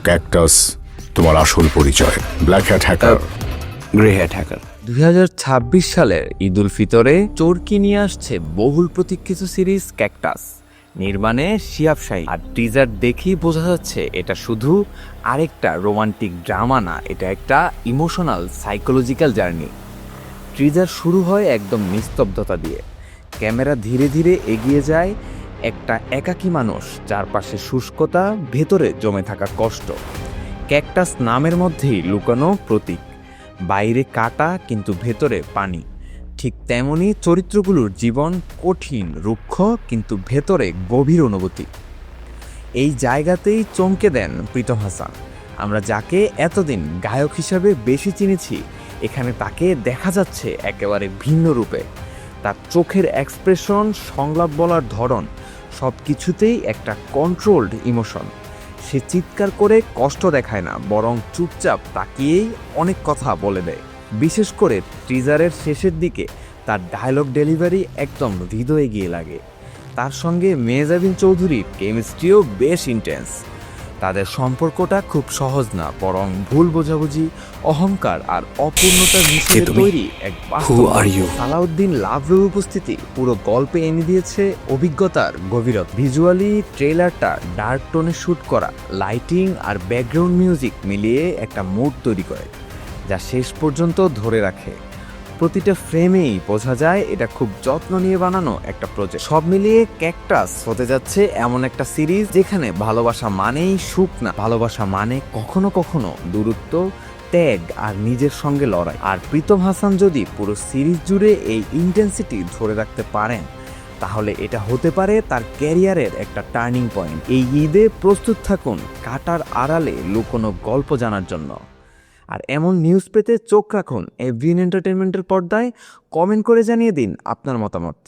Cactus তোমার আসল পরিচয়। Black hat hacker, grey hat hacker. 2026 সালের ঈদ উল ফিতরে চরকি নিয়ে আসছে বহুল প্রতীক্ষিত সিরিজ ক্যাকটাস। নির্মাণে শিহাব শাহীন। আর টিজার দেখেই বোঝা যাচ্ছে এটা শুধু আরেকটা রোমান্টিক ড্রামা না, এটা একটা ইমোশনাল সাইকোলজিক্যাল জার্নি। টিজার শুরু হয় একদম নিস্তব্ধতা দিয়ে। ক্যামেরা ধীরে ধীরে এগিয়ে যায় একটা একাকী মানুষ, চারপাশে শুষ্কতা, ভেতরে জমে থাকা কষ্ট। ক্যাকটাস নামের মধ্যেই লুকানো প্রতীক। বাইরে কাটা কিন্তু ভেতরে পানি। ঠিক তেমনি চরিত্রগুলোর জীবন কঠিন, রুক্ষ, কিন্তু ভেতরে গভীর অনুভূতি। এই জায়গাতেই চমকে দেন প্রীতম হাসান। আমরা যাকে এতদিন গায়ক হিসাবে বেশি চিনেছি, এখানে তাকে দেখা যাচ্ছে একেবারে ভিন্ন রূপে। তার চোখের এক্সপ্রেশন, সংলাপ বলার ধরন, সব কিছুতেই একটা কন্ট্রোলড ইমোশন। সে চিৎকার করে কষ্ট দেখায় না, বরং চুপচাপ তাকিয়েই অনেক কথা বলে দেয়। বিশেষ করে টিজারের শেষের দিকে তার ডায়লগ ডেলিভারি একদম হৃদয়ে গিয়ে লাগে। তার সঙ্গে মেহজাবিন চৌধুরীর কেমিস্ট্রিও বেশ ইন্টেন্স। তাদের সম্পর্কটা খুব সহজ না, বরং ভুল বোঝাবুঝি, অহংকার আর অপূর্ণতার মিশ্রণে তৈরি এক বাস্তব। সালাউদ্দিন লাভলুর উপস্থিতি পুরো গল্পে এনে দিয়েছে অভিজ্ঞতার গভীরতা। ভিজুয়ালি ট্রেলারটা ডার্ক টোনে শ্যুট করা, লাইটিং আর ব্যাকগ্রাউন্ড মিউজিক মিলিয়ে একটা মুড তৈরি করে, যা শেষ পর্যন্ত ধরে রাখে। প্রতিটা ফ্রেমেই বোঝা যায় এটা খুব যত্ন নিয়ে বানানো একটা প্রজেক্ট। সব মিলিয়ে ক্যাকটাস হতে যাচ্ছে এমন একটা সিরিজ যেখানে ভালোবাসা মানেই সুখ না, ভালোবাসা মানে কখনো কখনো দূরত্ব, ত্যাগ আর নিজের সঙ্গে লড়াই। আর প্রীতম হাসান যদি পুরো সিরিজ জুড়ে এই ইন্টেন্সিটি ধরে রাখতে পারেন, তাহলে এটা হতে পারে তার ক্যারিয়ারের একটা টার্নিং পয়েন্ট। এই ঈদে প্রস্তুত থাকুন কাটার আড়ালে লুকোনো গল্প জানার জন্য। আর এমন নিউজ পেতে চোখ রাখুন এভরিন এন্টারটেনমেন্টের পর্দায়। কমেন্ট করে জানিয়ে দিন আপনার মতামত।